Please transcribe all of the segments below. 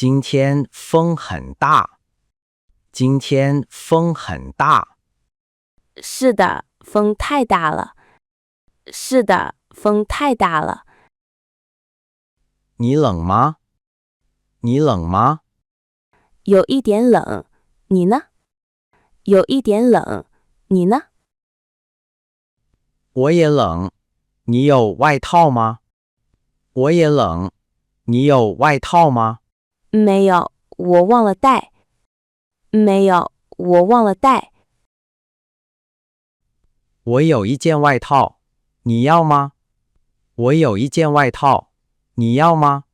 今天风很大。今天风很大。是的，风太大了。是的，风太大了。你冷吗？你冷吗？有一点冷，你呢？有一点冷，你呢？我也冷。你有外套吗？我也冷。你有外套吗？没有，我忘了带。没有，我忘了带。我有一件外套，你要吗？我有一件外套，你要吗？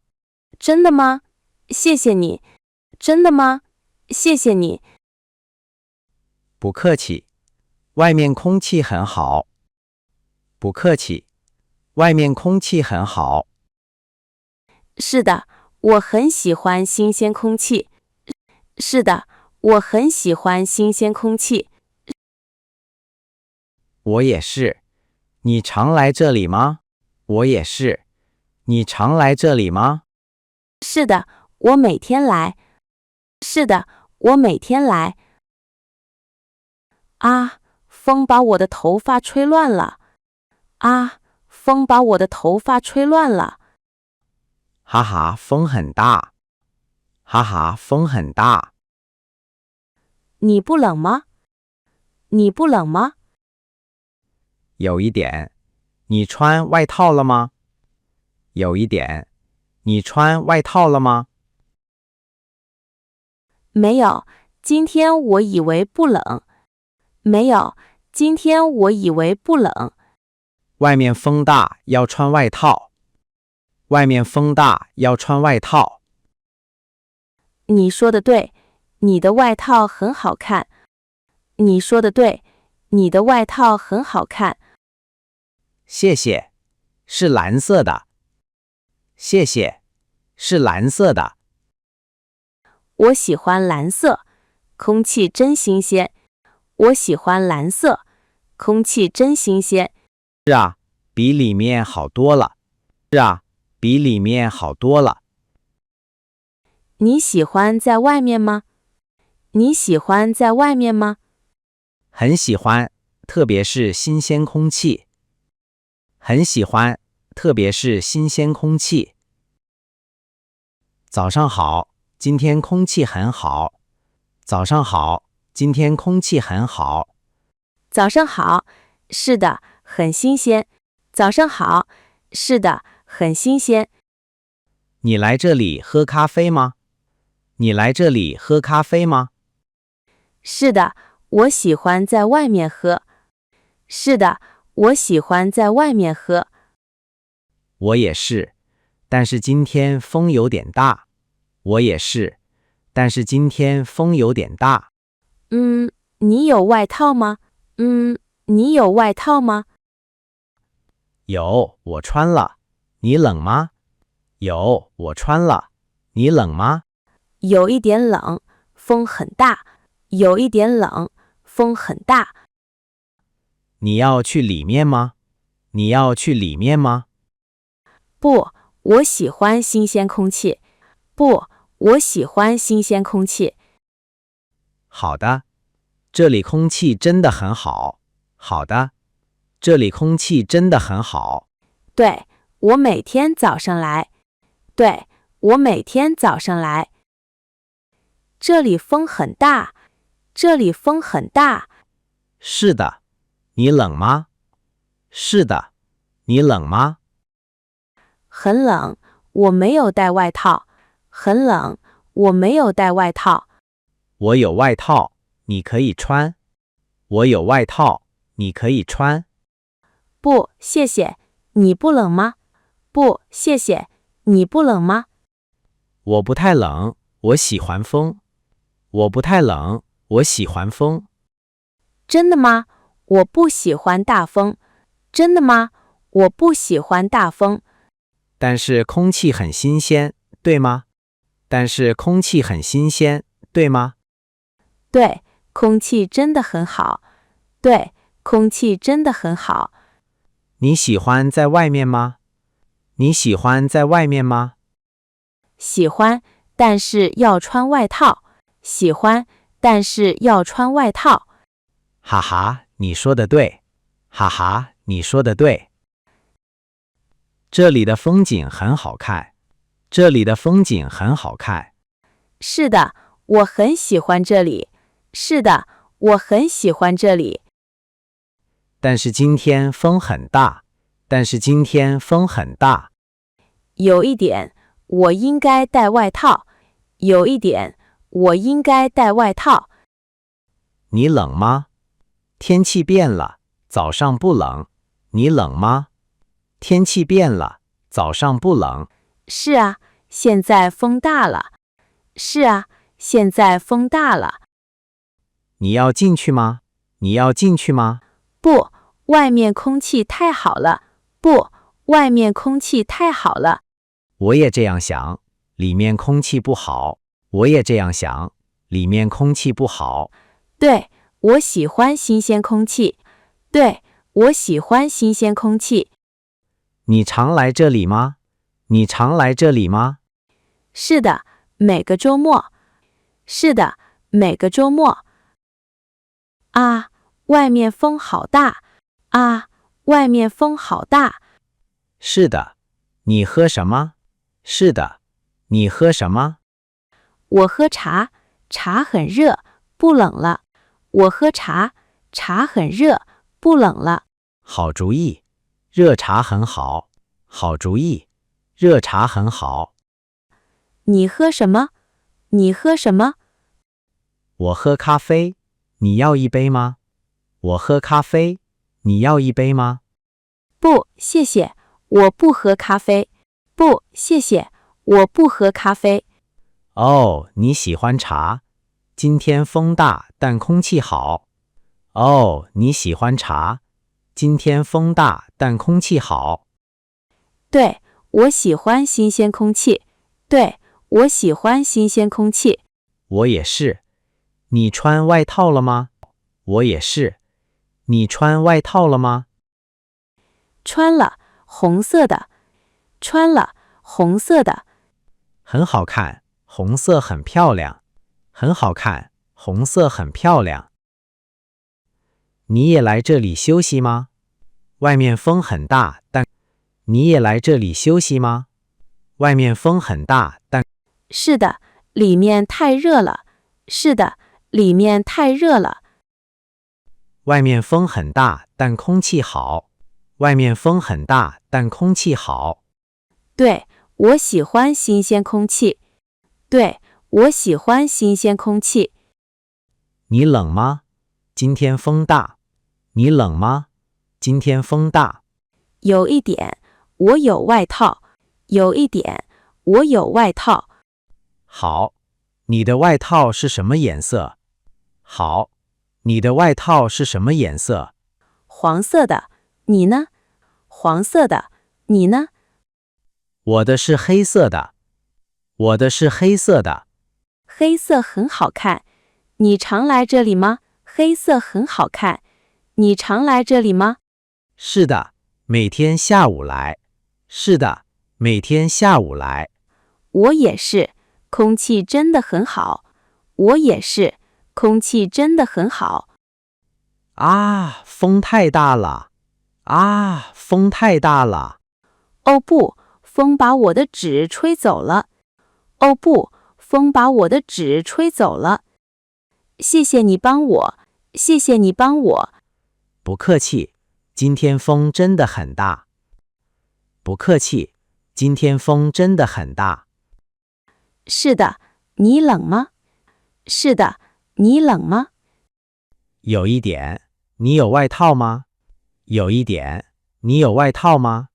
真的吗？谢谢你。真的吗？谢谢你。不客气。外面空气很好。不客气。外面空气很好。是的，我很喜欢新鲜空气。是的，我很喜欢新鲜空气。我也是。你常来这里吗？我也是。你常来这里吗？是的，我每天来。是的，我每天来。啊，风把我的头发吹乱了。啊，风把我的头发吹乱了。哈哈，风很大。哈哈，风很大。你不冷吗？你不冷吗？有一点。你穿外套了吗？有一点。你穿外套了吗？没有，今天我以为不冷。没有，今天我以为不冷。外面风大，要穿外套。外面风大，要穿外套。你说的对，你的外套很好看。你说的对，你的外套很好看。谢谢。是蓝色的。谢谢。是蓝色的。我喜欢蓝色，空气真新鲜。我喜欢蓝色，空气真新鲜。是啊，比里面好多了。是啊，比里面好多了。你喜欢在外面吗？你喜欢在外面吗？很喜欢，特别是新鲜空气。很喜欢，特别是新鲜空气。早上好，今天空气很好。早上好，今天空气很好。早上好，是的，很新鲜。早上好，是的，很新鲜。你来这里喝咖啡吗？你来这里喝咖啡吗？是的，我喜欢在外面喝。是的，我喜欢在外面喝。我也是，但是今天风有点大。我也是，但是今天风有点大。你有外套吗？你有外套吗？有，我穿了。你冷吗？有，我穿了。你冷吗？有一点冷，风很大。有一点冷，风很大。你要去里面吗？你要去里面吗？不，我喜欢新鲜空气。不，我喜欢新鲜空气。好的，这里空气真的很好。好的，这里空气真的很好。对，我每天早上来。对，我每天早上来。这里风很大。这里风很大。是的，你冷吗？是的，你冷吗？很冷，我没有带外套。很冷，我没有带外套。我有外套，你可以穿。我有外套，你可以穿。不，谢谢。你不冷吗？不，谢谢。你不冷吗？我不太冷，我喜欢风。我不太冷，我喜欢风。真的吗？我不喜欢大风。真的吗？我不喜欢大风。但是空气很新鲜，对吗？但是空气很新鲜，对吗？对，空气真的很好。对，空气真的很好。你喜欢在外面吗？你喜欢在外面吗？喜欢，但是要穿外套。喜欢，但是要穿外套。哈哈，你说的对。哈哈，你说的对。这里的风景很好看。这里的风景很好看。是的，我很喜欢这里。是的，我很喜欢这里。但是今天风很大。但是今天风很大。有一点，我应该带外套。有一点，我应该带外套。你冷吗？天气变了，早上不冷。你冷吗？天气变了，早上不冷。是啊，现在风大了。是啊，现在风大了。你要进去吗？你要进去吗？不，外面空气太好了。不，外面空气太好了。我也这样想，里面空气不好。我也这样想，里面空气不好。对，我喜欢新鲜空气。对，我喜欢新鲜空气。你常来这里吗？你常来这里吗？是的，每个周末。是的，每个周末。啊，外面风好大。啊，外面风好大。是的，你喝什么？是的，你喝什么？我喝茶，茶很热，不冷了。我喝茶，茶很热，不冷了。好主意，热茶很好。好主意，热茶很好。你喝什么？你喝什么？我喝咖啡，你要一杯吗？我喝咖啡，你要一杯吗？不，谢谢，我不喝咖啡。不，谢谢，我不喝咖啡。哦，你喜欢茶。今天风大，但空气好。哦，你喜欢茶。今天风大，但空气好。对，我喜欢新鲜空气。对，我喜欢新鲜空气。我也是。你穿外套了吗？我也是。你穿外套了吗？穿了，红色的。穿了，红色的。很好看，红色很漂亮。很好看，红色很漂亮。你也来这里休息吗？外面风很大，但你也来这里休息吗？外面风很大，但是的，里面太热了。是的，里面太热了。外面风很大，但空气好。外面风很大，但空气好。对，我喜欢新鲜空气。对，我喜欢新鲜空气。你冷吗？今天风大。你冷吗？今天风大。有一点，我有外套。有一点，我有外套。好，你的外套是什么颜色？好，你的外套是什么颜色？黄色的。你呢？黄色的。你呢？我的是黑色的。我的是黑色的。黑色很好看。你常来这里吗？黑色很好看。你常来这里吗？是的，每天下午来。是的，每天下午来。我也是，空气真的很好。我也是，空气真的很好。啊，风太大了！啊，风太大了！哦不，风把我的纸吹走了。哦不，风把我的纸吹走了。谢谢你帮我，谢谢你帮我。不客气，今天风真的很大。不客气，今天风真的很大。是的，你冷吗？是的，你冷吗？有一点。你有外套吗？有一点。你有外套吗？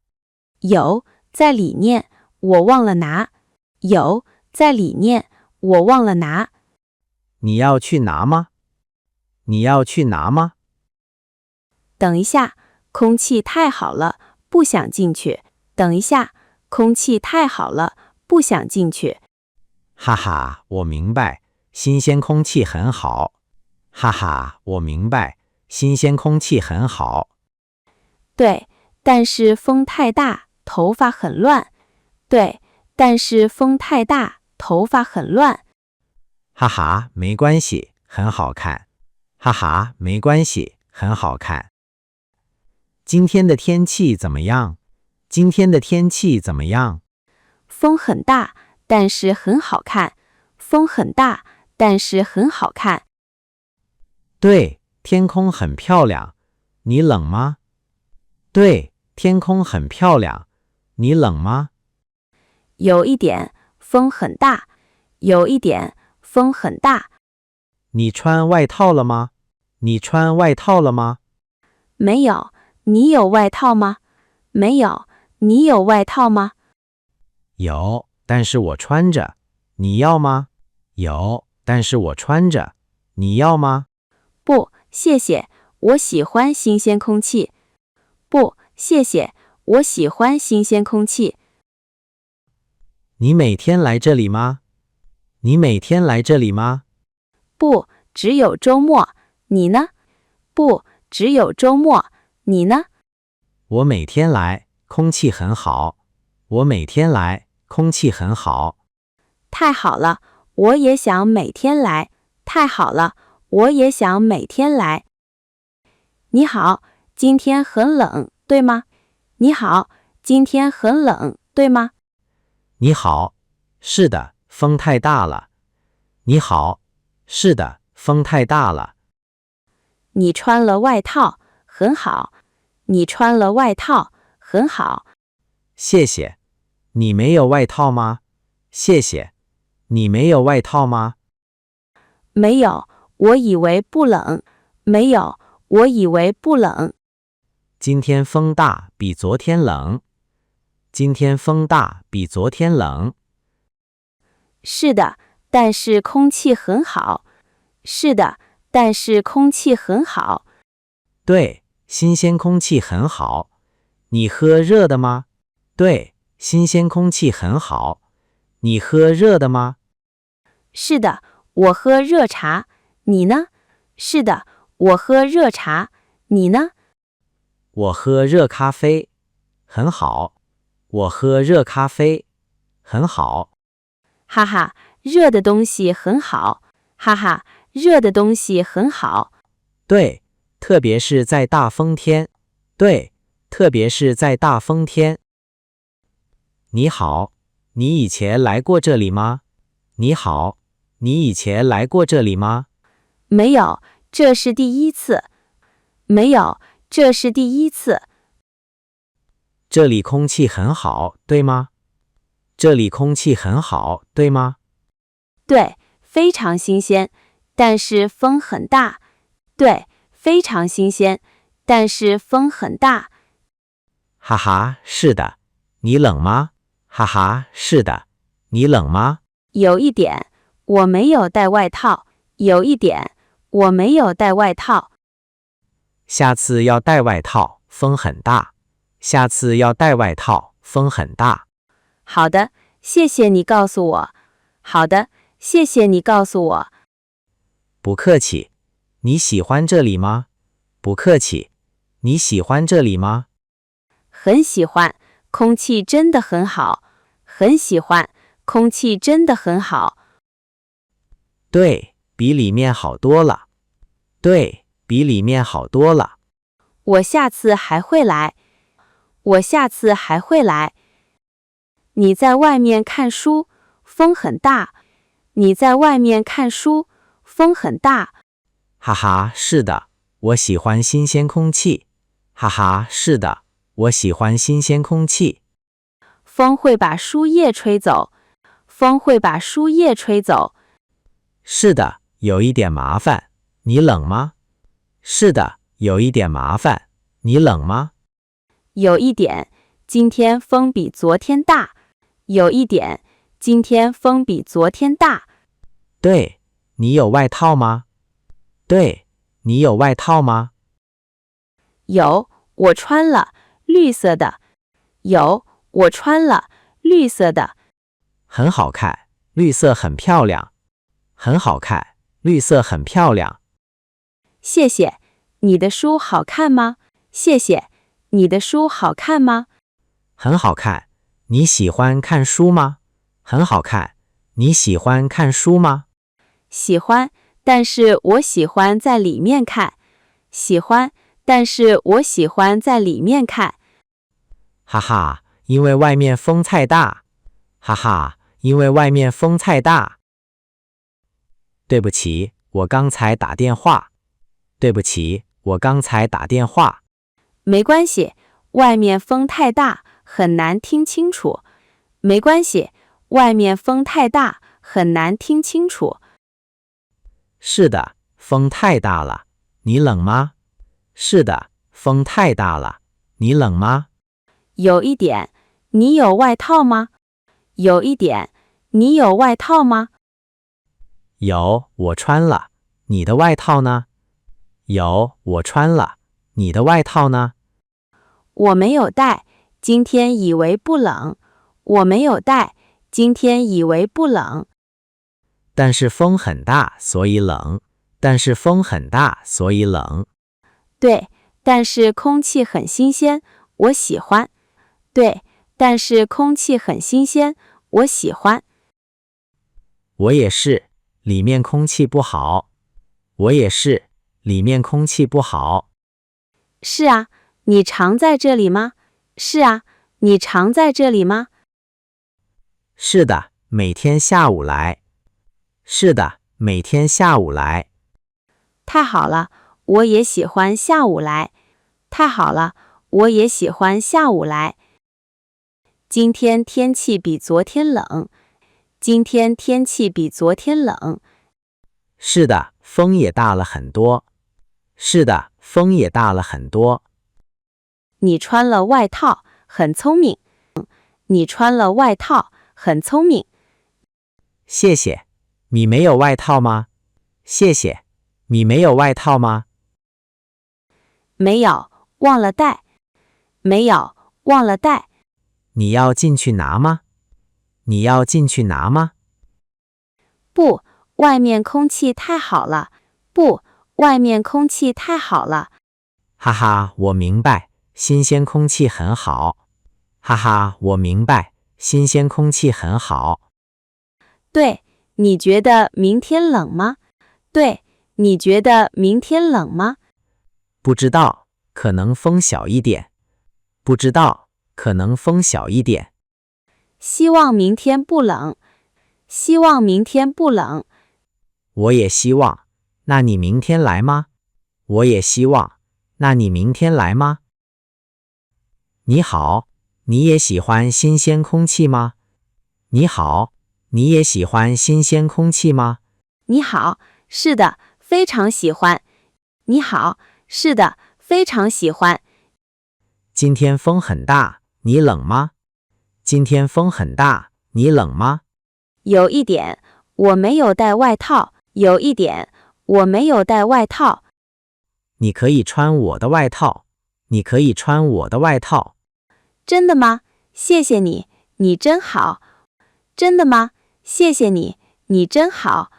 有，在里面，我忘了拿。有，在里面，我忘了拿。你要去拿吗？你要去拿吗？等一下，空气太好了，不想进去。等一下，空气太好了，不想进去。哈哈，我明白，新鲜空气很好。哈哈，我明白，新鲜空气很好。对，但是风太大，头发很乱。对，但是风太大，头发很乱。哈哈，没关系，很好看。哈哈，没关系，很好看。今天的天气怎么样？今天的天气怎么样？风很大，但是很好看。风很大，但是很好看。对，天空很漂亮。你冷吗？对，天空很漂亮。你冷吗？有一点，风很大。有一点，风很大。你穿外套了吗？你穿外套了吗？没有。你有外套吗？没有。你有外套吗？有，但是我穿着。你要吗？有，但是我穿着。你要吗？不，谢谢。我喜欢新鲜空气。不，谢谢。我喜欢新鲜空气。你每天来这里吗？你每天来这里吗？不，只有周末。你呢？不，只有周末。你呢？我每天来，空气很好。我每天来，空气很好。太好了，我也想每天来。太好了，我也想每天来。你好，今天很冷，对吗？你好，今天很冷，对吗？你好，是的，风太大了。你好，是的，风太大了。你穿了外套，很好。你穿了外套，很好。谢谢。你没有外套吗？谢谢。你没有外套吗？没有，我以为不冷。没有，我以为不冷。今天风大，比昨天冷。今天风大，比昨天冷。是的，但是空气很好。是的，但是空气很好。对，新鲜空气很好。你喝热的吗？对，新鲜空气很好。你喝热的吗？是的，我喝热茶。你呢？是的，我喝热茶。你呢？我喝热咖啡。很好。我喝热咖啡。很好。哈哈，热的东西很好。哈哈，热的东西很好。对，特别是在大风天。对，特别是在大风天。你好，你以前来过这里吗？你好，你以前来过这里吗？没有，这是第一次。没有，这是第一次。这里空气很好，对吗？这里空气很好，对吗？对，非常新鲜，但是风很大。对，非常新鲜，但是风很大。哈哈，是的。你冷吗？哈哈，是的。你冷吗？有一点，我没有带外套。有一点，我没有带外套。下次要带外套，风很大。下次要带外套，风很大。好的，谢谢你告诉我。好的，谢谢你告诉我。不客气。你喜欢这里吗？不客气。你喜欢这里吗？很喜欢，空气真的很好。很喜欢，空气真的很好。对，比里面好多了。对，比里面好多了。我下次还会来。我下次还会来。你在外面看书，风很大。你在外面看书，风很大。哈哈，是的，我喜欢新鲜空气。哈哈，是的，我喜欢新鲜空气。风会把树叶吹走。风会把树叶吹走。是的，有一点麻烦。你冷吗？是的，有一点麻烦。你冷吗？有一点，今天风比昨天大。有一点，今天风比昨天大。对，你有外套吗？对，你有外套吗？有，我穿了，绿色的。有，我穿了，绿色的。很好看，绿色很漂亮。很好看，绿色很漂亮。谢谢。你的书好看吗？谢谢。你的书好看吗？很好看。你喜欢看书吗？很好看。你喜欢看书吗？喜欢，但是我喜欢在里面看。喜欢，但是我喜欢在里面看。哈哈，因为外面风太大。哈哈，因为外面风太大。对不起，我刚才打电话。对不起，我刚才打电话。没关系，外面风太大，很难听清楚。没关系，外面风太大，很难听清楚。是的，风太大了。你冷吗？是的，风太大了。你冷吗？有一点。你有外套吗？有一点。你有外套吗？有，我穿了。你的外套呢？有，我穿了。你的外套呢？我没有带，今天以为不冷。我没有带，今天以为不冷。但是风很大，所以冷。但是风很大，所以冷。对，但是空气很新鲜，我喜欢。对，但是空气很新鲜，我喜欢。我也是，里面空气不好。我也是，里面空气不好。是啊，你常在这里吗？是啊，你常在这里吗？是的，每天下午来。是的，每天下午来。太好了，我也喜欢下午来。太好了，我也喜欢下午来。今天天气比昨天冷。今天天气比昨天冷。是的，风也大了很多。是的，风也大了很多。你穿了外套，很聪明。你穿了外套，很聪明。谢谢。你没有外套吗？谢谢。你没有外套吗？没有，忘了带。没有，忘了带。你要进去拿吗？你要进去拿吗？不，外面空气太好了。不，外面空气太好了。哈哈，我明白，新鲜空气很好。哈哈，我明白，新鲜空气很好。对，你觉得明天冷吗？对，你觉得明天冷吗？不知道，可能风小一点。不知道，可能风小一点。希望明天不冷。希望明天不冷。我也希望。那你明天来吗？我也希望。那你明天来吗？你好，你也喜欢新鲜空气吗？你好，你也喜欢新鲜空气吗？你好，是的，非常喜欢。你好，是的，非常喜欢。今天风很大，你冷吗？今天风很大，你冷吗？有一点，我没有带外套。有一点，我没有带外套。你可以穿我的外套。你可以穿我的外套。真的吗？谢谢你，你真好。真的吗？谢谢你，你真好。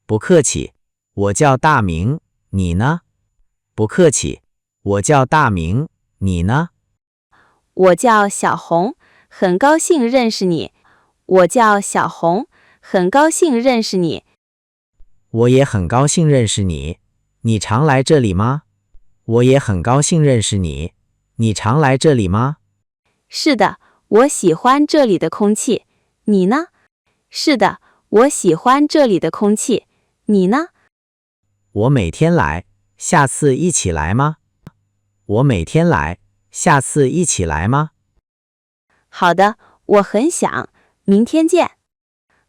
不客气，我叫大明，你呢？不客气，我叫大明，你呢？我叫小红，很高兴认识你。我叫小红，很高兴认识你。我也很高兴认识你。你常来这里吗？我也很高兴认识你。你常来这里吗？是的，我喜欢这里的空气。你呢？是的，我喜欢这里的空气。你呢？我每天来，下次一起来吗？我每天来，下次一起来吗？好的，我很想。明天见。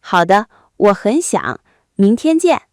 好的，我很想。明天见。